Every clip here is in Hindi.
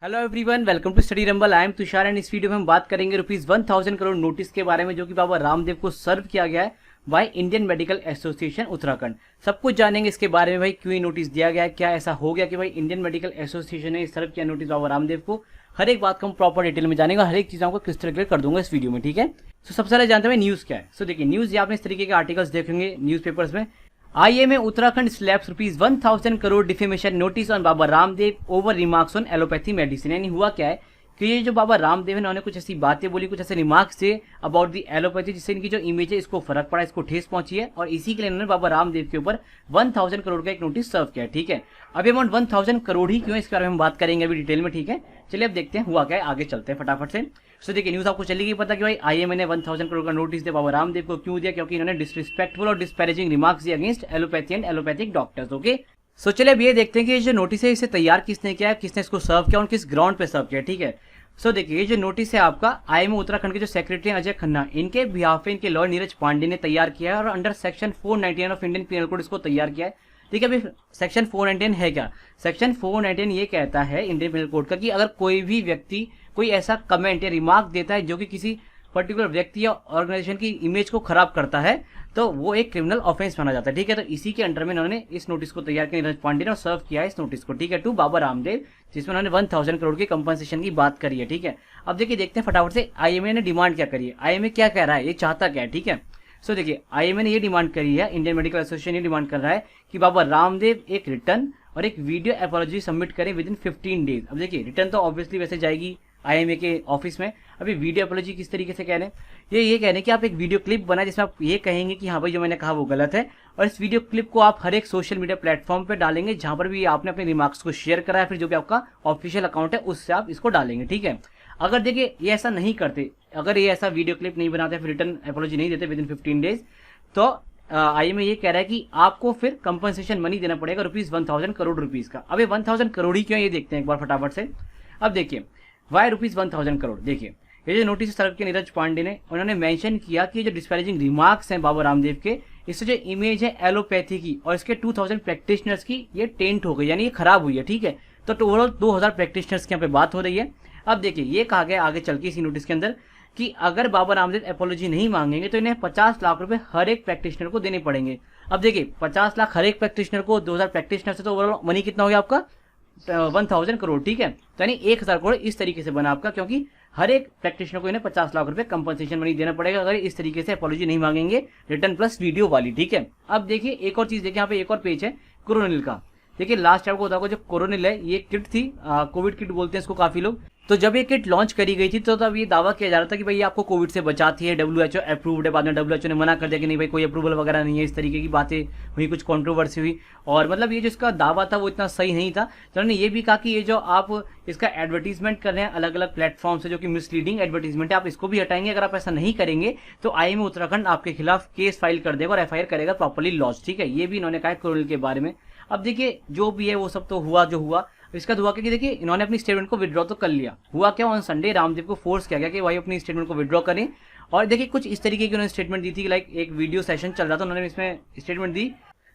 Hello everyone, welcome to study rumble. I am Tushar and इस वीडियो में हम बात करेंगे ₹1000 करोड़ नोटिस के बारे में जो कि बाबा रामदेव को सर्व किया गया है by Indian medical association Uttarakhand. सब कुछ जानेंगे इसके बारे में, भाई क्यों ये नोटिस दिया गया है, क्या ऐसा हो गया कि भाई इंडियन मेडिकल एसोसिएशन ने सर्व किया नोटिस बाबा रामदेव को। हर एक बात को हम प्रॉपर डिटेल में जानेंगे, हर एक चीज आपको क्रिस्टल क्लियर कर दूंगा इस वीडियो में, ठीक है। तो सबसे पहले जानते हैं न्यूज क्या है। सो देखिए, न्यूज यहाँ पे इस तरीके के आर्टिकल्स देखेंगे न्यूज़पेपर्स में। IMA Uttarakhand slabs ₹1000 crore defamation notice on Baba Ramdev over remarks on allopathy medicine. यानी हुआ क्या है कि ये जो बाबा रामदेव है उन्होंने कुछ ऐसी बातें बोली, कुछ ऐसे रिमार्क्स थे अबाउट दी एलोपैथी, जिससे इनकी जो इमेज है इसको फर्क पड़ा, इसको ठेस पहुंची है और इसी के लिए इन्होंने बाबा रामदेव के ऊपर 1000 करोड़ का एक नोटिस सर्व किया है, ठीक है। अभी अमाउंट 1000 करोड़ ही क्यों है इसके बारे में हम बात करेंगे अभी डिटेल में, ठीक है। चलिए अब देखते हैं हुआ क्या है, आगे चलते हैं फटाफट से। सो देखिए, न्यूज आपको चलेगी पता कि भाई आईएमए ने 1000 करोड़ का नोटिस दिया बाबा रामदेव को। क्यों दिया? क्योंकि इन्होंने डिसरिस्पेक्टफुल और डिस्पैरेजिंग रिमार्क्स दिए against allopathy and allopathic doctors, okay. So चलिए अब ये देखते हैं कि ये जो नोटिस है इसे तैयार किसने किया है, किसने इसको सर्व किया और किस ग्राउंड पे सर्व किया, ठीक है। सो देखिए, ये जो नोटिस है आपका आईएमए उत्तराखंड के जो सेक्रेटरी अजय खन्ना, इनके बिहाफ पे इनके लॉयर नीरज पांडे ने तैयार किया है और under section 499 of Indian penal code इसको तैयार किया है। ठीक है, अभी सेक्शन 499 है क्या? सेक्शन 499 ये कहता है इंडियन पीनल कोड का कि अगर कोई भी व्यक्ति कोई ऐसा कमेंट या रिमार्क देता है जो कि किसी पर्टिकुलर व्यक्ति या ऑर्गेनाइजेशन की इमेज को खराब करता है तो वो एक क्रिमिनल ऑफेंस माना जाता है, ठीक है। तो इसी के अंडर में इन्होंने इस नोटिस को तैयार किया नीरज पांडे ने और सर्व किया है इस नोटिस को, ठीक है, टू बाबा रामदेव, जिसमें उन्होंने 1000 करोड़ की कंपनसेशन की बात करी है, ठीक है। अब देखिए, देखते हैं फटाफट से आईएमए ने डिमांड क्या करी है, आईएमए क्या कह रहा है, ये चाहता क्या है, ठीक है। सो देखिए, आईएमए ने ये डिमांड करी है, इंडियन मेडिकल एसोसिएशन ये डिमांड कर रहा है कि बाबा रामदेव एक रिटर्न और एक वीडियो एपोलॉजी सबमिट करें विद इन 15 डेज। अब देखिए, रिटर्न तो ऑब्वियसली वैसे जाएगी आईएमए के ऑफिस में। अभी वीडियो एपोलॉजी किस तरीके से कह रहे हैं, ये कह रहे हैं कि आप एक वीडियो क्लिप बनाए जिसमें आप ये कहेंगे कि हाँ भाई जो मैंने कहा वो गलत है, और इस वीडियो क्लिप को आप हर एक सोशल मीडिया प्लेटफॉर्म पे डालेंगे जहां पर भी आपने अपने रिमार्क्स को शेयर करा है, फिर जो भी आपका ऑफिशियल अकाउंट है उससे आप इसको डालेंगे, ठीक है। अगर देखिए ये ऐसा नहीं करते, अगर ये ऐसा वीडियो क्लिप नहीं बनाते, फिर रिटर्न एपोलॉजी नहीं देते विद इन 15 डेज, तो आईएमए ये कह रहा है कि आपको फिर कंपनसेशन मनी देना पड़ेगा ₹1000 करोड़ का। अब ये 1000 करोड़ ही क्यों, ये देखते हैं एक बार फटाफट से। अब देखिए, वाई ₹1000 करोड़। देखिए, ये जो नोटिस सर्व किया नीरज पांडे ने, उन्होंने मेंशन किया कि जो डिस्पैरेजिंग रिमार्क्स हैं बाबा रामदेव के, इससे जो इमेज है एलोपैथी की और इसके 2000 प्रैक्टिशनर्स की ये टेंट हो गई, यानी ये खराब हुई है, ठीक है। तो ओवरऑल 2000 प्रैक्टिशनर्स की यहाँ पे बात हो रही है। अब देखिए, ये कहा गया आगे चल के इसी नोटिस के अंदर कि अगर बाबा रामदेव एपोलॉजी नहीं मांगेंगे तो इन्हें 50 लाख रुपए हर एक प्रैक्टिशनर को देने पड़ेंगे। अब देखिए, 50 लाख हर एक प्रैक्टिशनर को, 2000 प्रैक्टिशनर से, तो ओवरऑल मनी कितना हो गया आपका 1000 करोड़, ठीक है। तो यानी 1000 करोड़ इस तरीके से बना आपका, क्योंकि हर एक प्रैक्टिशनर को इन्हें 50 लाख रुपए कंपनसेशन मनी देना पड़ेगा अगर इस तरीके से अपॉलॉजी नहीं मांगेंगे, रिटर्न प्लस वीडियो वाली, ठीक है। अब देखिए एक और चीज देखिए, यहाँ पे एक और पेज है कोरोनिल का। देखिए, लास्ट आपको बताओ, जो कोरोनिल है ये किट थी, कोविड किट बोलते हैं इसको काफी लोग। तो जब ये किट लॉन्च करी गई थी तो तब ये दावा किया जा रहा था कि भाई ये आपको कोविड से बचाती है, WHO अप्रूव्ड है। बाद में WHO ने मना कर दिया कि नहीं भाई कोई अप्रूवल वगैरह नहीं है, इस तरीके की बातें हुई, कुछ कंट्रोवर्सी हुई, और मतलब ये जो इसका दावा था वो इतना सही नहीं था। तो उन्होंने ये भी कहा कि ये जो आप इसका एडवर्टीजमेंट कर रहे हैं अलग अलग प्लेटफॉर्म से, जो कि मिसलीडिंग एडवर्टीजमेंट है, आप इसको भी हटाएंगे। अगर आप ऐसा नहीं करेंगे तो आईएमए उत्तराखंड आपके खिलाफ केस फाइल कर देगा और एफआईआर करेगा प्रॉपर्ली लॉन्च, ठीक है। ये भी इन्होंने कहा कोरोनिल के बारे में। अब देखिए, जो भी है वो सब तो हुआ जो हुआ, इसका हुआ कि देखिए इन्होंने अपनी स्टेटमेंट को विड्रॉ तो कर लिया। हुआ क्या, ऑन संडे रामदेव को फोर्स किया गया कि भाई अपनी स्टेटमेंट को विड्रॉ करें, और देखिए कुछ इस तरीके की उन्होंने स्टेटमेंट दी थी, लाइक एक वीडियो सेशन चल रहा था, उन्होंने इसमें स्टेटमेंट दी,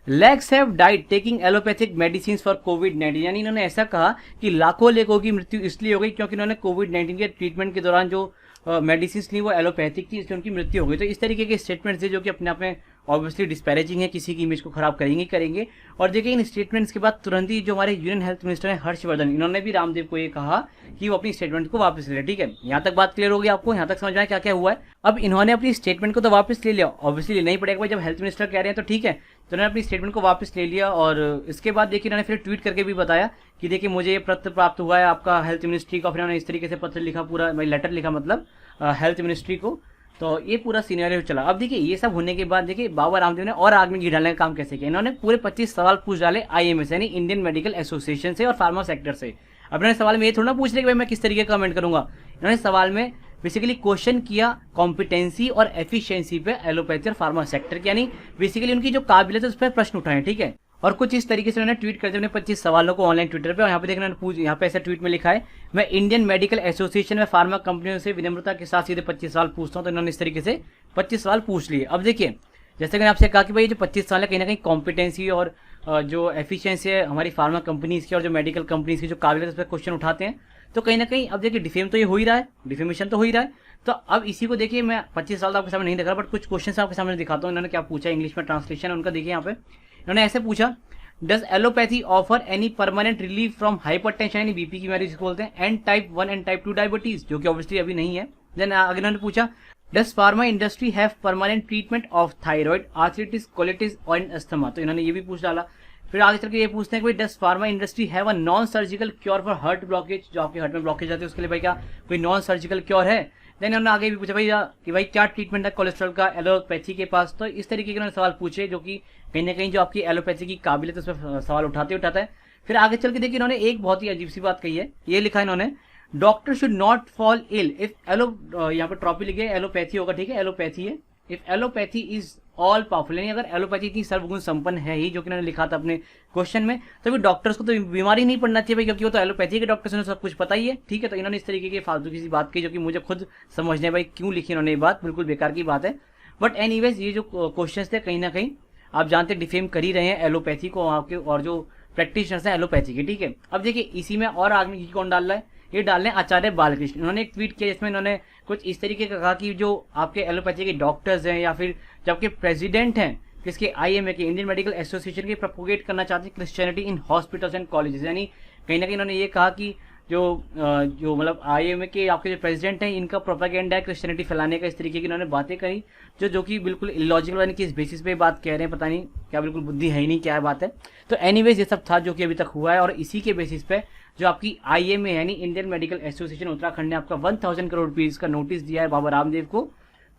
lakhs have died taking allopathic medicine for कोविड-19। यानी इन्होंने ऐसा कहा कि लाखों लोगों की मृत्यु इसलिए हो गई क्योंकि इन्होंने कोविड-19 के ट्रीटमेंट के दौरान जो मेडिसिन ली वो एलोपैथिक थी, इसलिए उनकी मृत्यु हो गई। तो इस तरीके के स्टेटमेंट्स है जो कि अपने आप में ऑब्वियसली डिस्पैरेजिंग है, किसी की इमेज को खराब करेंगे। और देखिए, इन स्टेटमेंट्स के बाद तुरंत ही जो हमारे यूनियन हेल्थ मिनिस्टर है हर्षवर्धन, इन्होंने भी रामदेव को ये कहा कि वो अपनी स्टेटमेंट को वापस ले, ठीक है। यहाँ तक बात क्लियर होगी आपको, यहाँ तक समझ में आया क्या क्या हुआ है। अब इन्होंने अपनी स्टेटमेंट को तो वापस ले लिया, ऑब्वियसली लेना ही पड़ेगा भाई, जब हेल्थ मिनिस्टर कह रहे हैं तो ठीक है। तो उन्होंने अपनी स्टेटमेंट को वापस ले लिया और इसके बाद देखिए इन्होंने फिर ट्वीट करके भी बताया कि देखिए मुझे ये पत्र प्राप्त हुआ है आपका हेल्थ मिनिस्ट्री का, फिर उन्होंने इस तरीके से पत्र लिखा, पूरा लेटर लिखा मतलब हेल्थ मिनिस्ट्री को। तो ये पूरा सीनियर चला। अब देखिए, ये सब होने के बाद देखिए बाबा रामदेव ने और आग में घी डालने का काम कैसे किया, इन्होंने पूरे 25 सवाल पूछ डाले आईएमए से, यानी इंडियन मेडिकल एसोसिएशन से और फार्मा सेक्टर से। अब इन्होंने सवाल में ये थोड़ा ना पूछ लिया कि भाई मैं किस तरीके का कमेंट करूंगा, इन्होंने सवाल में बेसिकली क्वेश्चन किया कॉम्पिटेंसी और एफिशिएंसी पे एलोपैथी और फार्मा सेक्टर की, यानी बेसिकली उनकी जो काबिलियत है उस पर प्रश्न उठाए, ठीक है। और कुछ इस तरीके से उन्होंने ट्वीट करते हुए 25 सवालों को ऑनलाइन ट्विटर पे, और यहाँ पे देखना यहाँ पे ऐसा ट्वीट में लिखा है, मैं इंडियन मेडिकल एसोसिएशन में फार्मा कंपनियों से विनम्रता के साथ सीधे 25 सवाल पूछता हूँ। तो इन्होंने इस तरीके से 25 सवाल पूछ लिए। अब देखिए, जैसे मैंने आपसे कहा कि भाई जो 25 सवाल है कहीं ना कहीं कॉम्पिटेंसी और जो एफिशिएंसी है हमारी फार्मा कंपनीज की और जो मेडिकल कंपनीज की जो काबिलियत उस पर क्वेश्चन उठाते हैं। तो कहीं ना कहीं अब देखिए डिफेम तो ये हो ही रहा है, डिफेमेशन तो हो ही रहा है। तो अब इसी को देखिए, मैं 25 साल तो आपके सामने नहीं दिखा रहा, बट कुछ क्वेश्चन आपके सामने दिखाता हूँ। इन्होंने क्या पूछा, इंग्लिश में ट्रांसलेशन है उनका, देखिए यहाँ पे इन्होंने ऐसे पूछा, does allopathy offer any permanent relief from hypertension, यानी बीपी की बीमारी जिसको बोलते हैं, and type 1 and type 2 diabetes, जो कि ऑब्वियसली अभी नहीं है। देन आगे इन्होंने पूछा, does pharma industry have permanent treatment of thyroid, arthritis, colitis and asthma, तो इन्होंने ये भी पूछ डाला। फिर आगे चल के ये पूछते हैं कि does pharma industry have a non surgical cure for heart blockage, जो आपके हार्ट में ब्लॉकेज आती है उसके लिए भाई क्या कोई नॉन सर्जिकल क्योर है। देन उन्होंने आगे भी पूछा भाई कि भाई क्या ट्रीटमेंट है कोलेस्ट्रॉल का एलोपैथी के पास। तो इस तरीके के उन्होंने सवाल पूछे, जो कि कहीं ना कहीं जो आपकी एलोपैथी की काबिलियत है उस पर सवाल उठाता है। फिर आगे चल के देखिए इन्होंने एक बहुत ही अजीब सी बात कही है, ये लिखा है इन्होंने, doctor should not fall ill if यहाँ पर ट्रॉपी लिखे एलोपैथी होगा, ठीक है, एलोपैथी है, if allopathy is all powerful, यानी अगर एलोपैथी इतनी सर्वगुण संपन्न है ही, जो कि इन्होंने लिखा था अपने क्वेश्चन में, तो फिर डॉक्टर्स को तो बीमारी नहीं पड़ना चाहिए भाई, क्योंकि वो तो एलोपैथी के डॉक्टर्स ने सब कुछ पता ही है, ठीक है। तो इन्होंने इस तरीके की फालतू की सी बात की, जो कि मुझे खुद समझने भाई क्यों लिखी इन्होंने ये बात, बिल्कुल बेकार की बात है। बट एनीवेज ये जो क्वेश्चन थे कहीं ना कहीं आप जानते डिफेम कर ही रहे हैं एलोपैथी को आपके, और जो प्रैक्टिशनर्स हैं एलोपैथी के, ठीक है। अब देखिए इसी में और आगे कौन डाल रहा है, ये डाल रहे हैं आचार्य बालकृष्ण। उन्होंने एक ट्वीट किया जिसमें इन्होंने कुछ इस तरीके का कहा कि जो आपके एलोपैथी के डॉक्टर्स हैं या फिर जो आपके प्रेसिडेंट हैं किसके, आईएमए के, इंडियन मेडिकल एसोसिएशन के, प्रोपोगेट करना चाहते हैं Christianity in hospitals and colleges, यानी कहीं ना कहीं इन्होंने ये कहा कि जो मतलब आईएमए के आपके जो प्रेसिडेंट हैं इनका प्रोपेगेंडा है क्रिश्चियनिटी फैलाने का, इस तरीके की इन्होंने बातें करी, जो कि बिल्कुल इलॉजिकल, यानी कि इस बेसिस पे बात कह रहे हैं, पता नहीं क्या बिल्कुल बुद्धि है ही नहीं, क्या बात है। तो एनीवेज ये सब था जो कि अभी तक हुआ है, और इसी के बेसिस पे जो आपकी आईएमए यानी इंडियन मेडिकल एसोसिएशन उत्तराखंड ने आपका 1000 करोड़ रुपीज का नोटिस दिया है बाबा रामदेव को।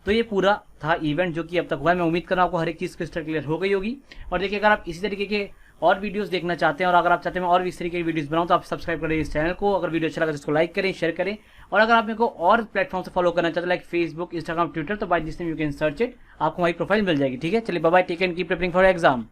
तो ये पूरा था इवेंट जो कि अब तक हुआ है। मैं उम्मीद कर रहा हूँ आपको हर एक चीज क्रिस्टल क्लियर हो गई होगी। और देखिए अगर आप इसी तरीके के और वीडियोस देखना चाहते हैं, और अगर आप चाहते हैं मैं और भी इस तरीके की वीडियोस बनाऊं, तो आप सब्सक्राइब करें इस चैनल को। अगर वीडियो अच्छा लगा तो इसको लाइक करें, शेयर करें। और अगर आप मेरे को और प्लेटफॉर्म से फॉलो करना चाहते हैं लाइक फेसबुक, इंस्टाग्राम, ट्विटर, तो by this name you can search it, आपको हमारी प्रोफाइल मिल जाएगी, ठीक है। चलिए bye bye, take and keep preparing for exam.